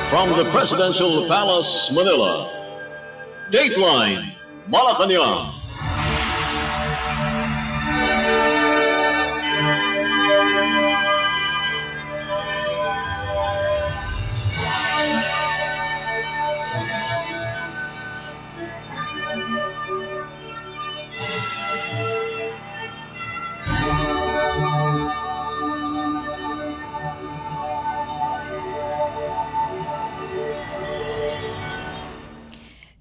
From the Presidential Palace, Manila, Dateline Malacañang.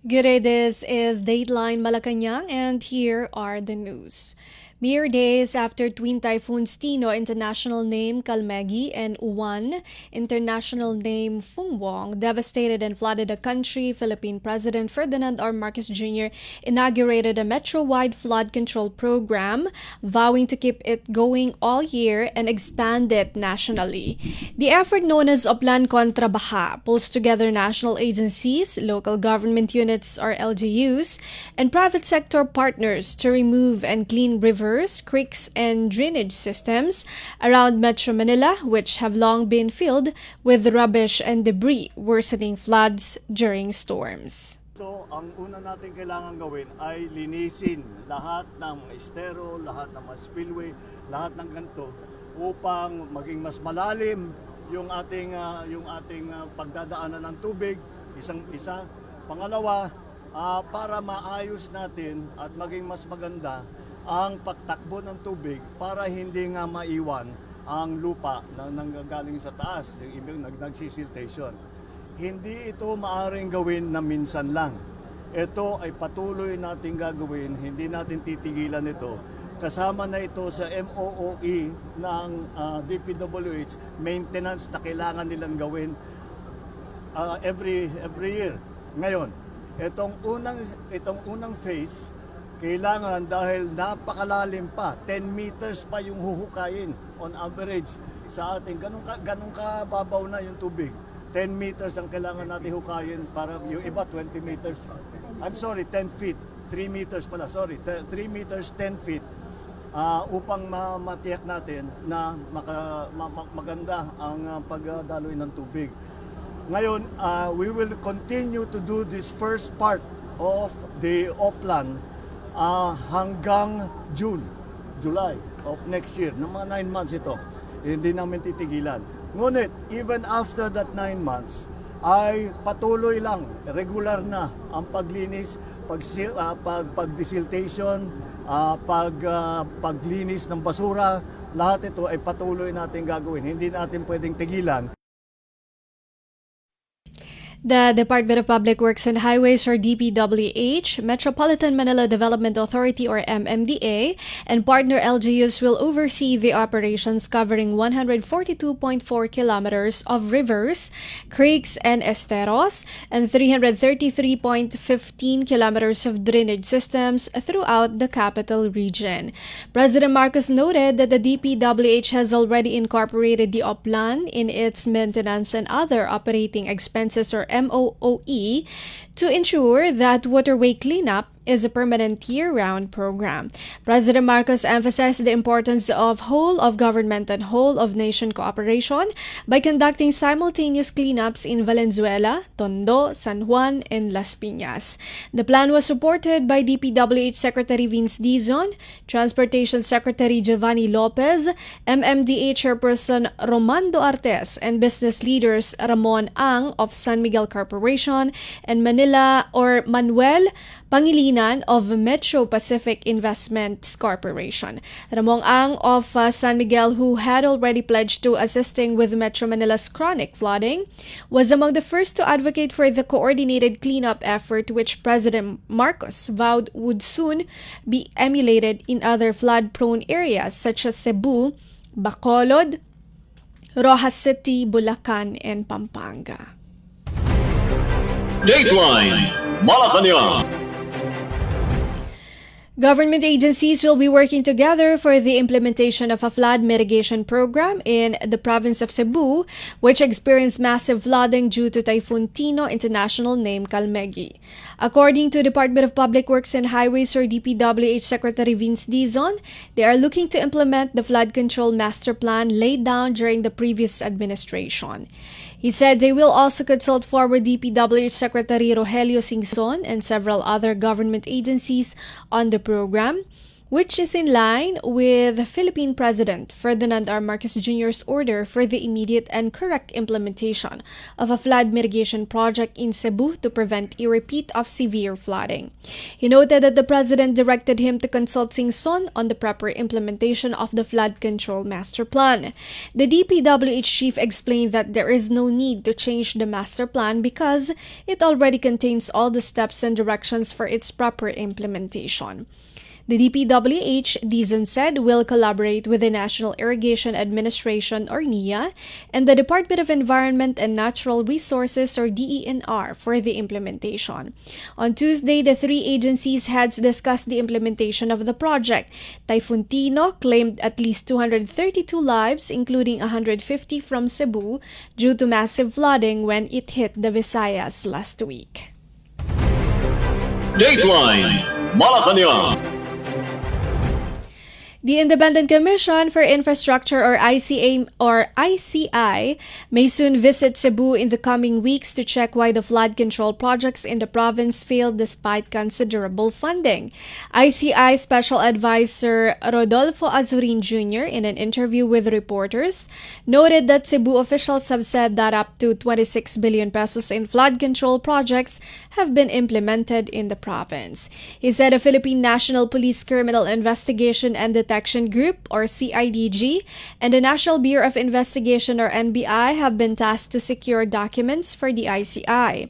Good day, this is Dateline Malacañang and here are the news. Mere days after twin typhoons Tino, international name Kalmegi, and Uwan, international name Fungwong, devastated and flooded the country, Philippine President Ferdinand R. Marcos Jr. inaugurated a metro-wide flood control program, vowing to keep it going all year and expand it nationally. The effort, known as Oplan Kontra Baha, pulls together national agencies, local government units or LGUs, and private sector partners to remove and clean rivers, creeks, and drainage systems around Metro Manila, which have long been filled with rubbish and debris, worsening floods during storms. So, ang una natin kailangan gawin ay linisin lahat ng mga estero, lahat ng mga spillway, lahat ng ganito upang maging mas malalim yung ating pagdadaanan ng tubig, isang-isa. Pangalawa, para maayos natin at maging mas maganda ang pagtakbo ng tubig para hindi nga maiwan ang lupa na nanggagaling sa taas, yung ibig nagsisiltation. Hindi ito maaaring gawin na minsan lang. Ito ay patuloy natin gagawin, hindi natin titigilan ito. Kasama na ito sa MOOE ng DPWH, maintenance na kailangan nilang gawin every year. Ngayon, itong unang phase, kailangan dahil napakalalim pa, 10 meters pa yung huhukayin on average sa ating, ganun kababaw na yung tubig. 10 meters ang kailangan natin hukayin para yung iba 20 meters. I'm sorry, 10 feet. 3 meters pala, sorry. 3 meters, 10 feet upang matiyak natin na maganda ang pagdaloy ng tubig. Ngayon, we will continue to do this first part of the Oplan hanggang July of next year. Ng mga 9 months ito, hindi namin titigilan. Ngunit, even after that 9 months, ay patuloy lang, regular na ang paglinis, pag-desiltation, paglinis ng basura, lahat ito ay patuloy natin gagawin. Hindi natin pwedeng tigilan. The Department of Public Works and Highways, or DPWH, Metropolitan Manila Development Authority, or MMDA, and partner LGUs will oversee the operations covering 142.4 kilometers of rivers, creeks, and esteros, and 333.15 kilometers of drainage systems throughout the capital region. President Marcos noted that the DPWH has already incorporated the Oplan in its maintenance and other operating expenses, or MOOE, to ensure that waterway cleanup is a permanent year-round program. President Marcos emphasized the importance of whole-of-government and whole-of-nation cooperation by conducting simultaneous cleanups in Valenzuela, Tondo, San Juan, and Las Piñas. The plan was supported by DPWH Secretary Vince Dizon, Transportation Secretary Giovanni Lopez, MMDA Chairperson Romando Artes, and business leaders Ramon Ang of San Miguel Corporation and Manuel Pangilinan of Metro Pacific Investments Corporation. Ramon Ang of San Miguel, who had already pledged to assisting with Metro Manila's chronic flooding, was among the first to advocate for the coordinated cleanup effort, which President Marcos vowed would soon be emulated in other flood-prone areas such as Cebu, Bacolod, Rojas City, Bulacan, and Pampanga. Dateline Malacañang. Government agencies will be working together for the implementation of a flood mitigation program in the province of Cebu, which experienced massive flooding due to Typhoon Tino, international name Kalmegi. According to Department of Public Works and Highways, or DPWH Secretary Vince Dizon, they are looking to implement the flood control master plan laid down during the previous administration. He said they will also consult former DPWH Secretary Rogelio Singson and several other government agencies on the program, which is in line with Philippine President Ferdinand R. Marcos Jr.'s order for the immediate and correct implementation of a flood mitigation project in Cebu to prevent a repeat of severe flooding. He noted that the President directed him to consult Singson on the proper implementation of the flood control master plan. The DPWH chief explained that there is no need to change the master plan because it already contains all the steps and directions for its proper implementation. The DPWH, Dizon said, will collaborate with the National Irrigation Administration or NIA and the Department of Environment and Natural Resources or DENR for the implementation. On Tuesday, the three agencies' heads discussed the implementation of the project. Typhoon Tino claimed at least 232 lives, including 150 from Cebu, due to massive flooding when it hit the Visayas last week. Dateline Malacañang. The Independent Commission for Infrastructure or ICI may soon visit Cebu in the coming weeks to check why the flood control projects in the province failed despite considerable funding. ICI Special Advisor Rodolfo Azurin Jr., in an interview with reporters, noted that Cebu officials have said that up to 26 billion pesos in flood control projects have been implemented in the province. He said the Philippine National Police Criminal Investigation and Detection Group or CIDG and the National Bureau of Investigation or NBI have been tasked to secure documents for the ICI.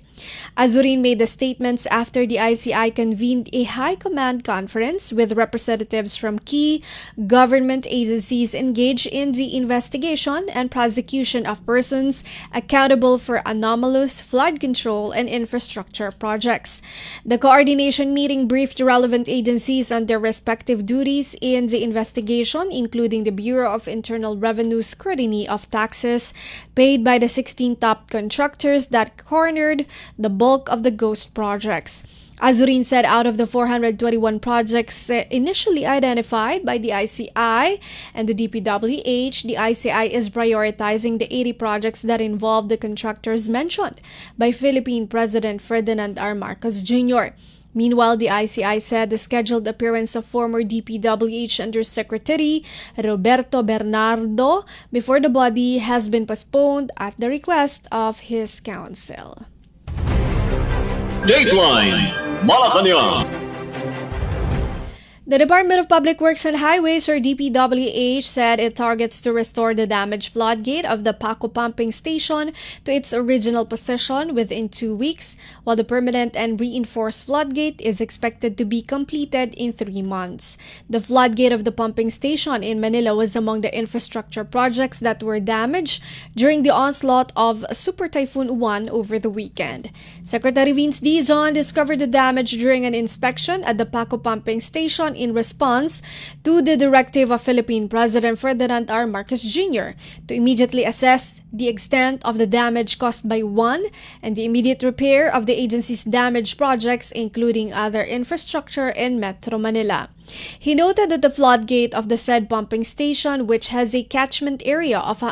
Azurin made the statements after the ICI convened a high command conference with representatives from key government agencies engaged in the investigation and prosecution of persons accountable for anomalous flood control and infrastructure projects. The coordination meeting briefed relevant agencies on their respective duties in the investigation, including the Bureau of Internal Revenue scrutiny of taxes paid by the 16 top contractors that cornered the bulk of the ghost projects. Azurin said out of the 421 projects initially identified by the ICI and the DPWH, the ICI is prioritizing the 80 projects that involve the contractors mentioned by Philippine President Ferdinand R. Marcos Jr. Meanwhile, the ICI said the scheduled appearance of former DPWH Undersecretary Roberto Bernardo before the body has been postponed at the request of his counsel. Dateline Malacañang. The Department of Public Works and Highways or DPWH said it targets to restore the damaged floodgate of the Paco pumping station to its original position within 2 weeks, while the permanent and reinforced floodgate is expected to be completed in 3 months. The floodgate of the pumping station in Manila was among the infrastructure projects that were damaged during the onslaught of Super Typhoon 1 over the weekend. Secretary Vince Dizon discovered the damage during an inspection at the Paco pumping station in response to the directive of Philippine President Ferdinand R. Marcos Jr. to immediately assess the extent of the damage caused by one and the immediate repair of the agency's damaged projects, including other infrastructure in Metro Manila. He noted that the floodgate of the said pumping station, which has a catchment area of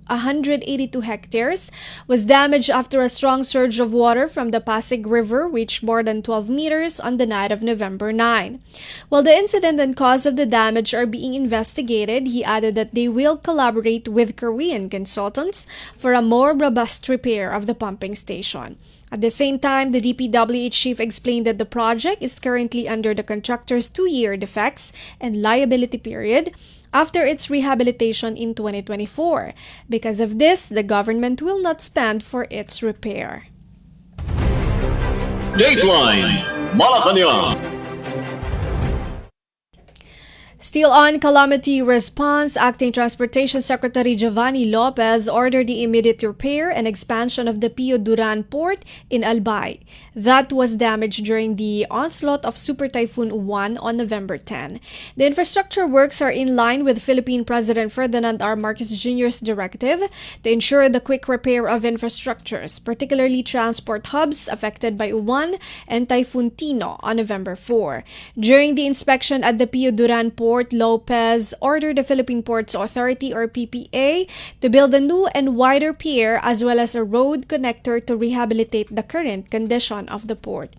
182 hectares, was damaged after a strong surge of water from the Pasig River reached more than 12 meters on the night of November 9. While the incident and cause of the damage are being investigated, he added that they will collaborate with Korean consultants for a more robust repair of the pumping station. At the same time, the DPWH chief explained that the project is currently under the contractor's 2-year defects and liability period after its rehabilitation in 2024. Because of this, the government will not spend for its repair. Dateline Malacañang. Still on calamity response, Acting Transportation Secretary Giovanni Lopez ordered the immediate repair and expansion of the Pio Duran port in Albay. That was damaged during the onslaught of Super Typhoon 1 on November 10. The infrastructure works are in line with Philippine President Ferdinand R. Marcos Jr.'s directive to ensure the quick repair of infrastructures, particularly transport hubs affected by Uwan and Typhoon Tino on November 4. During the inspection at the Pio Duran port, Port Lopez ordered the Philippine Ports Authority or PPA to build a new and wider pier as well as a road connector to rehabilitate the current condition of the port.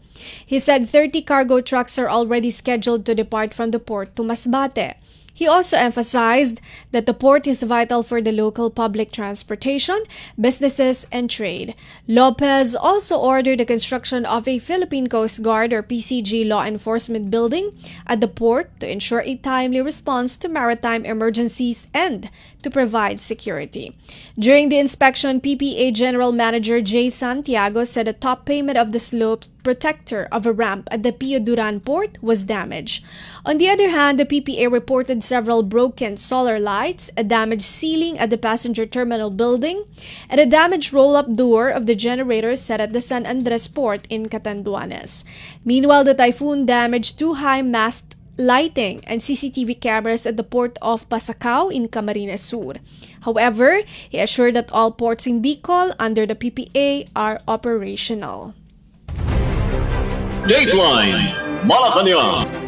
He said 30 cargo trucks are already scheduled to depart from the port to Masbate. He also emphasized that the port is vital for the local public transportation, businesses, and trade. Lopez also ordered the construction of a Philippine Coast Guard or PCG law enforcement building at the port to ensure a timely response to maritime emergencies and to provide security. During the inspection, PPA General Manager J. Santiago said a top payment of the slope protector of a ramp at the Pio Duran port was damaged. On the other hand, the PPA reported several broken solar lights, a damaged ceiling at the passenger terminal building, and a damaged roll-up door of the generator set at the San Andres port in Catanduanes. Meanwhile, the typhoon damaged two high-mast lighting and CCTV cameras at the port of Pasacao in Camarines Sur. However, he assured that all ports in Bicol under the PPA are operational. Dateline Malacañang.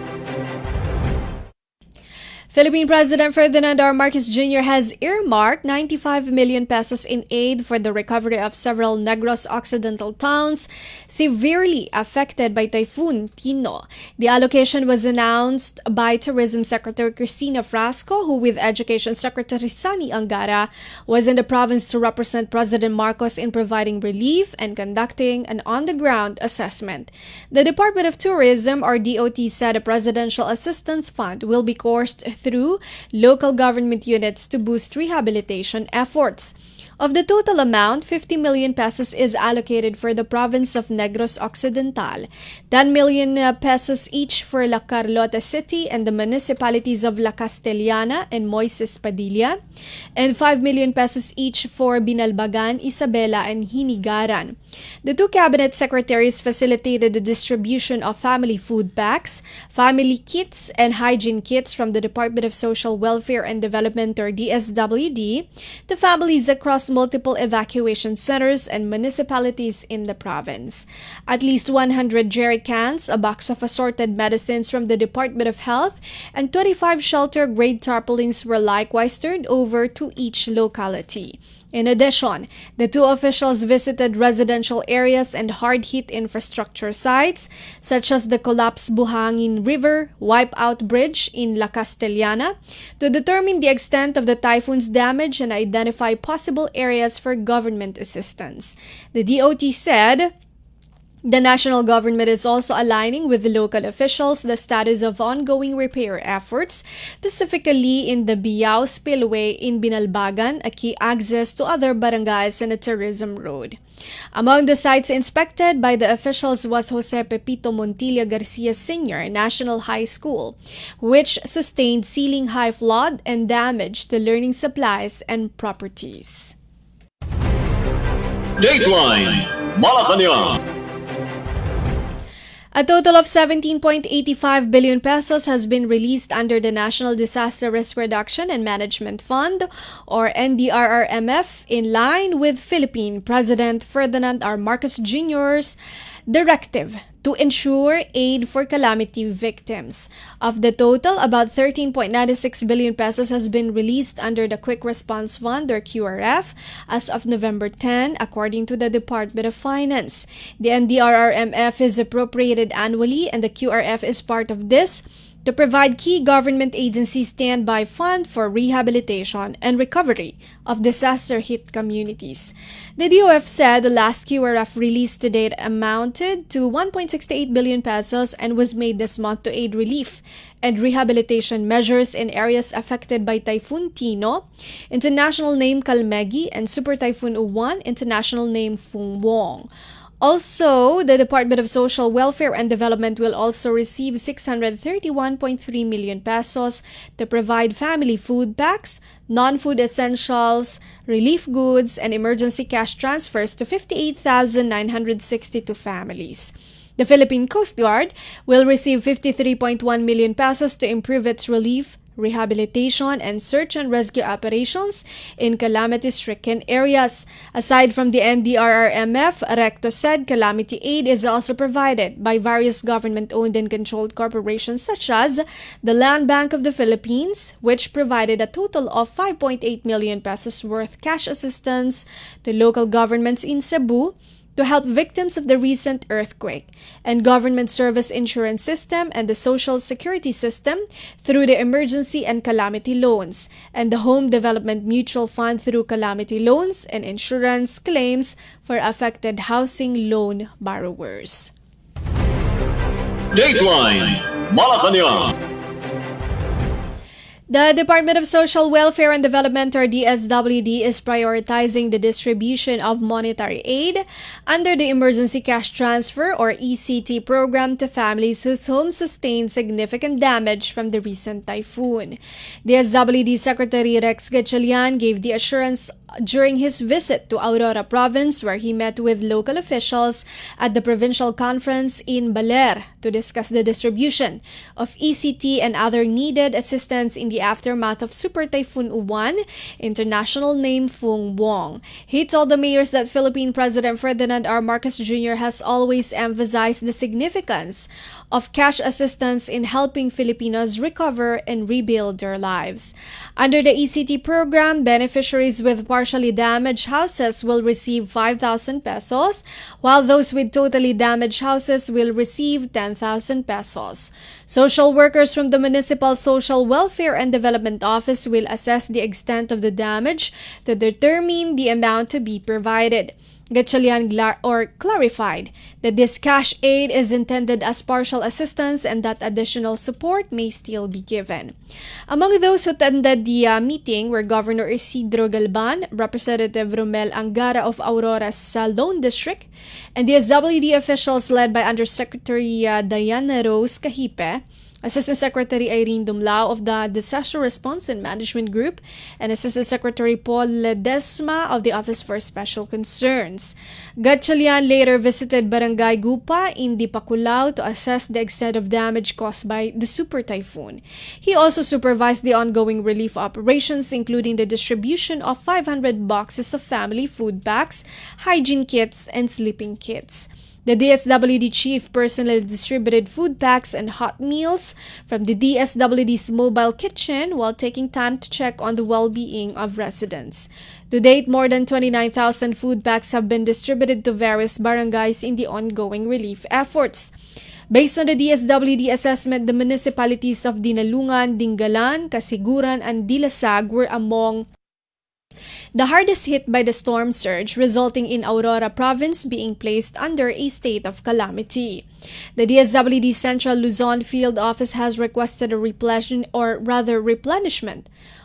Philippine President Ferdinand R. Marcos Jr. has earmarked 95 million pesos in aid for the recovery of several Negros Occidental towns severely affected by Typhoon Tino. The allocation was announced by Tourism Secretary Cristina Frasco, who with Education Secretary Sani Angara was in the province to represent President Marcos in providing relief and conducting an on-the-ground assessment. The Department of Tourism, or DOT, said a Presidential Assistance Fund will be coursed through local government units to boost rehabilitation efforts. Of the total amount, 50 million pesos is allocated for the province of Negros Occidental, 10 million pesos each for La Carlota City and the municipalities of La Castellana and Moises Padilla, and 5 million pesos each for Binalbagan, Isabela, and Hinigaran. The two cabinet secretaries facilitated the distribution of family food packs, family kits, and hygiene kits from the Department of Social Welfare and Development or DSWD to families across multiple evacuation centers and municipalities in the province. At least 100 jerry cans, a box of assorted medicines from the Department of Health, and 25 shelter-grade tarpaulins were likewise turned over to each locality. In addition, the two officials visited residential areas and hard-hit infrastructure sites such as the collapsed Buhangin River Wipeout Bridge in La Castellana to determine the extent of the typhoon's damage and identify possible areas for government assistance. The DOT said the national government is also aligning with the local officials the status of ongoing repair efforts, specifically in the Biao Spillway in Binalbagan, a key access to other barangays and a tourism road. Among the sites inspected by the officials was Jose Pepito Montilla Garcia Sr. National High School, which sustained ceiling-high flood and damage to learning supplies and properties. Dateline Malacañang. A total of 17.85 billion pesos has been released under the National Disaster Risk Reduction and Management Fund, or NDRRMF, in line with Philippine President Ferdinand R. Marcos Jr.'s directive to ensure aid for calamity victims. Of the total, about 13.96 billion pesos has been released under the Quick Response Fund or QRF as of November 10, according to the Department of Finance. The NDRRMF is appropriated annually and the QRF is part of this to provide key government agencies standby fund for rehabilitation and recovery of disaster-hit communities. The DOF said the last QRF released to date amounted to 1.68 billion pesos and was made this month to aid relief and rehabilitation measures in areas affected by Typhoon Tino, international name Kalmegi, and Super Typhoon Uwan, international name Fung Wong. Also, the Department of Social Welfare and Development will also receive 631.3 million pesos to provide family food packs, non-food essentials, relief goods, and emergency cash transfers to 58,962 families. The Philippine Coast Guard will receive 53.1 million pesos to improve its relief, rehabilitation, and search and rescue operations in calamity-stricken areas. Aside from the NDRRMF, Recto said calamity aid is also provided by various government-owned and controlled corporations such as the Land Bank of the Philippines, which provided a total of 5.8 million pesos worth cash assistance to local governments in Cebu to help victims of the recent earthquake, and Government Service Insurance System and the Social Security System through the Emergency and Calamity Loans, and the Home Development Mutual Fund through calamity loans and insurance claims for affected housing loan borrowers. Dateline Malacañang. The Department of Social Welfare and Development, or DSWD, is prioritizing the distribution of monetary aid under the Emergency Cash Transfer, or ECT, program to families whose homes sustained significant damage from the recent typhoon. DSWD Secretary Rex Gatchalian gave the assurance during his visit to Aurora Province, where he met with local officials at the provincial conference in Baler to discuss the distribution of ECT and other needed assistance in the aftermath of Super Typhoon Uwan, international name Phuong Buong. He told the mayors that Philippine President Ferdinand R. Marcos Jr. has always emphasized the significance of cash assistance in helping Filipinos recover and rebuild their lives. Under the ECT program, beneficiaries with partially damaged houses will receive 5,000 pesos, while those with totally damaged houses will receive 10,000 pesos. Social workers from the Municipal Social Welfare and Development Office will assess the extent of the damage to determine the amount to be provided. Gatchalian clarified that this cash aid is intended as partial assistance and that additional support may still be given. Among those who attended the meeting were Governor Isidro Galban, Representative Romel Angara of Aurora's Salon District, and the SWD officials led by Undersecretary Diana Rose Cahipe, Assistant Secretary Irene Dumlao of the Disaster Response and Management Group, and Assistant Secretary Paul Ledesma of the Office for Special Concerns. Gatchalian later visited Barangay Gupa in Dipaculao to assess the extent of damage caused by the super typhoon. He also supervised the ongoing relief operations, including the distribution of 500 boxes of family food packs, hygiene kits, and sleeping kits. The DSWD chief personally distributed food packs and hot meals from the DSWD's mobile kitchen while taking time to check on the well-being of residents. To date, more than 29,000 food packs have been distributed to various barangays in the ongoing relief efforts. Based on the DSWD assessment, the municipalities of Dinalungan, Dingalan, Kasiguran, and Dilasag were among the hardest hit by the storm surge, resulting in Aurora Province being placed under a state of calamity. The DSWD Central Luzon Field Office has requested a replenishment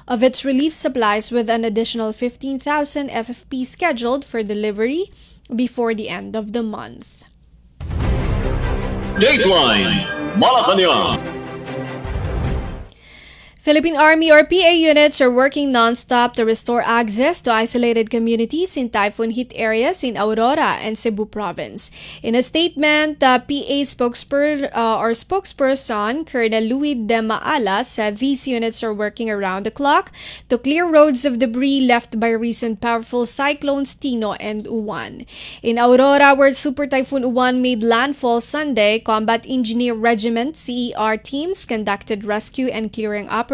of its relief supplies, with an additional 15,000 FFP scheduled for delivery before the end of the month. Dateline Malacañang. Philippine Army or PA units are working non-stop to restore access to isolated communities in typhoon-hit areas in Aurora and Cebu Province. In a statement, the PA spokesperson, Colonel Louis De Maala, said these units are working around the clock to clear roads of debris left by recent powerful cyclones Tino and Uwan. In Aurora, where Super Typhoon Uwan made landfall Sunday, Combat Engineer Regiment CER teams conducted rescue and clearing operations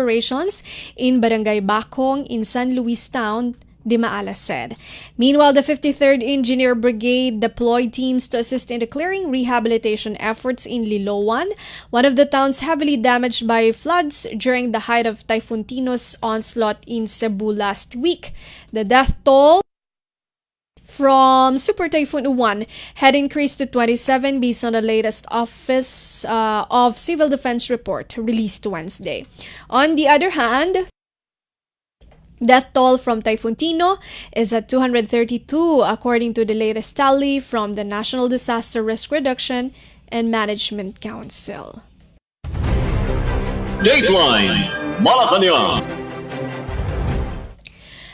in Barangay Bakong in San Luis Town, De Maala said. Meanwhile, the 53rd Engineer Brigade deployed teams to assist in the clearing rehabilitation efforts in Liloan, one of the towns heavily damaged by floods during the height of Typhoon Tino's onslaught in Cebu last week. The death toll from Super Typhoon Uwan had increased to 27 based on the latest Office of Civil Defense report released Wednesday. On the other hand, death toll from Typhoon Tino is at 232 according to the latest tally from the National Disaster Risk Reduction and Management Council. Dateline Malacañang.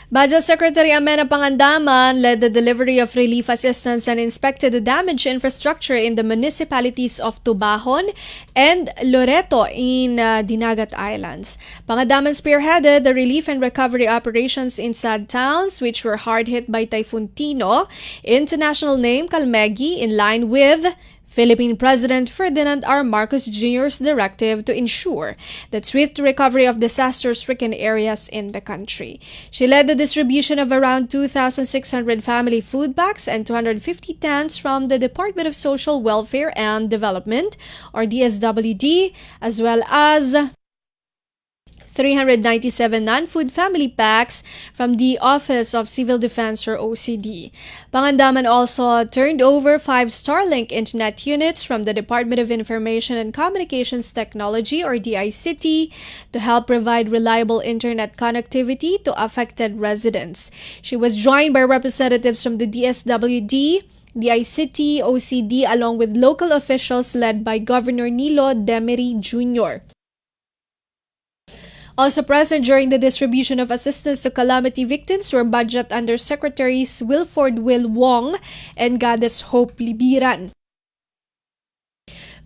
Budget Secretary Amena Pangandaman led the delivery of relief assistance and inspected the damaged infrastructure in the municipalities of Tubahon and Loreto in Dinagat Islands. Pangandaman spearheaded the relief and recovery operations in sad towns which were hard hit by Typhoon Tino, international name Calmegi, in line with Philippine President Ferdinand R. Marcos Jr.'s directive to ensure the swift recovery of disaster-stricken areas in the country. She led the distribution of around 2,600 family food packs and 250 tents from the Department of Social Welfare and Development, or DSWD, as well as 397 non-food family packs from the Office of Civil Defense, or OCD. Pangandaman also turned over 5 Starlink internet units from the Department of Information and Communications Technology, or DICT, to help provide reliable internet connectivity to affected residents. She was joined by representatives from the DSWD, the ICT, OCD, along with local officials led by Governor Nilo Demery Jr. Also present during the distribution of assistance to calamity victims were Budget Undersecretaries Wilford Will Wong and Goddess Hope Libiran.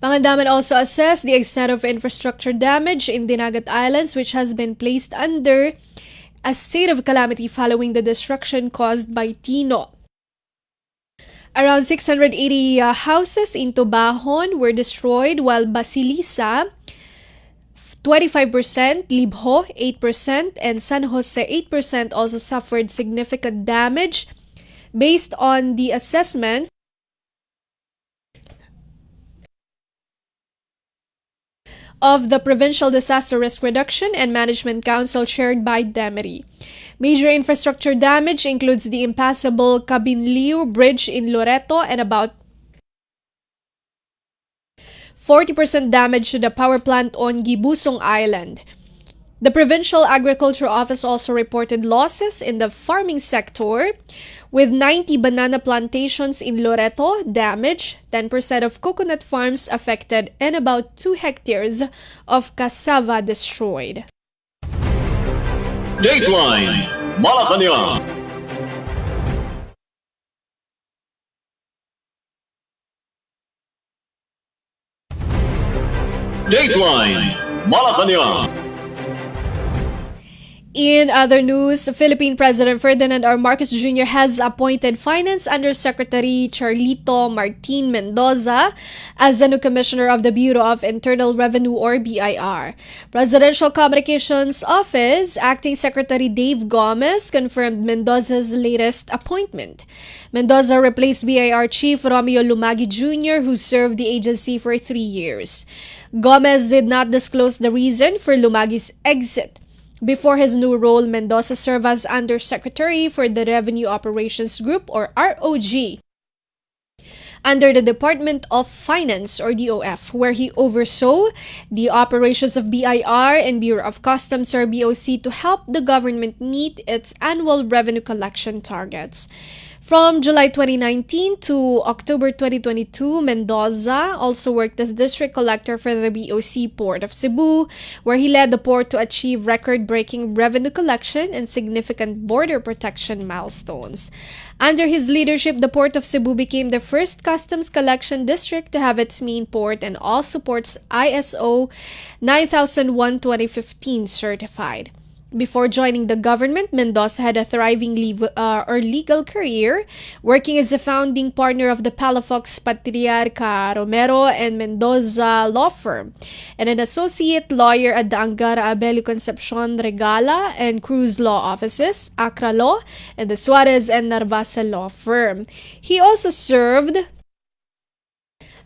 Pangandaman also assessed the extent of infrastructure damage in Dinagat Islands, which has been placed under a state of calamity following the destruction caused by Tino. Around 680 houses in Tubahon were destroyed, while Basilisa 25%, Libho 8%, and San Jose 8% also suffered significant damage. Based on the assessment of the Provincial Disaster Risk Reduction and Management Council chaired by Demery. Major infrastructure damage includes the impassable Cabinliu Bridge in Loreto and about 40% damage to the power plant on Gibusong Island. The Provincial Agriculture Office also reported losses in the farming sector, with 90 banana plantations in Loreto damaged, 10% of coconut farms affected, and about 2 hectares of cassava destroyed. Dateline Malacañang. Dateline Malacañang. In other news, Philippine President Ferdinand R. Marcos Jr. has appointed Finance Undersecretary Charlito Martin Mendoza as the new Commissioner of the Bureau of Internal Revenue, or BIR. Presidential Communications Office Acting Secretary Dave Gomez confirmed Mendoza's latest appointment. Mendoza replaced BIR Chief Romeo Lumagi Jr., who served the agency for 3 years. Gomez did not disclose the reason for Lumagi's exit. Before his new role, Mendoza served as Undersecretary for the Revenue Operations Group, or ROG, under the Department of Finance, or DOF, where he oversaw the operations of BIR and Bureau of Customs, or BOC, to help the government meet its annual revenue collection targets. From July 2019 to October 2022, Mendoza also worked as District Collector for the BOC Port of Cebu, where he led the port to achieve record-breaking revenue collection and significant border protection milestones. Under his leadership, the Port of Cebu became the first customs collection district to have its main port and all supports ISO 9001:2015 certified. Before joining the government, Mendoza had a thriving legal career, working as a founding partner of the Palafox Patriarca Romero and Mendoza law firm, and an associate lawyer at the Angara Abelio Concepcion Regala and Cruz Law Offices, Acra Law, and the Suarez and Narvasa law firm. He also served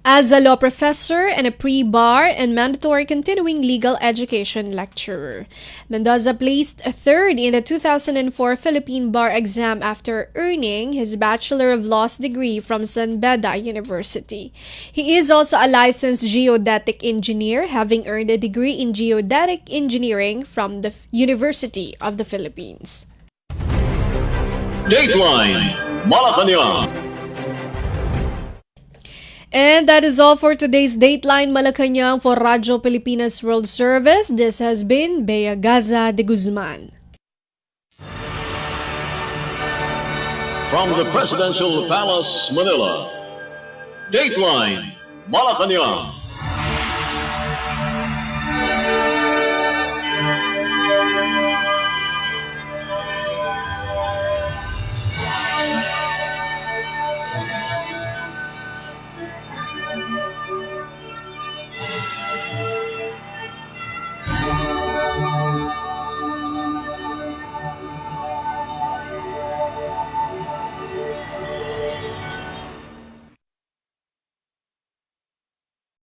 as a law professor and a pre-bar and mandatory continuing legal education lecturer. Mendoza placed third in the 2004 Philippine Bar exam after earning his Bachelor of Laws degree from San Beda University. He is also a licensed geodetic engineer, having earned a degree in geodetic engineering from the University of the Philippines. Dateline Malacañang. And that is all for today's Dateline Malacañang for Radyo Pilipinas World Service. This has been Bea Gaza de Guzman. from the Presidential Palace, Manila. Dateline Malacañang.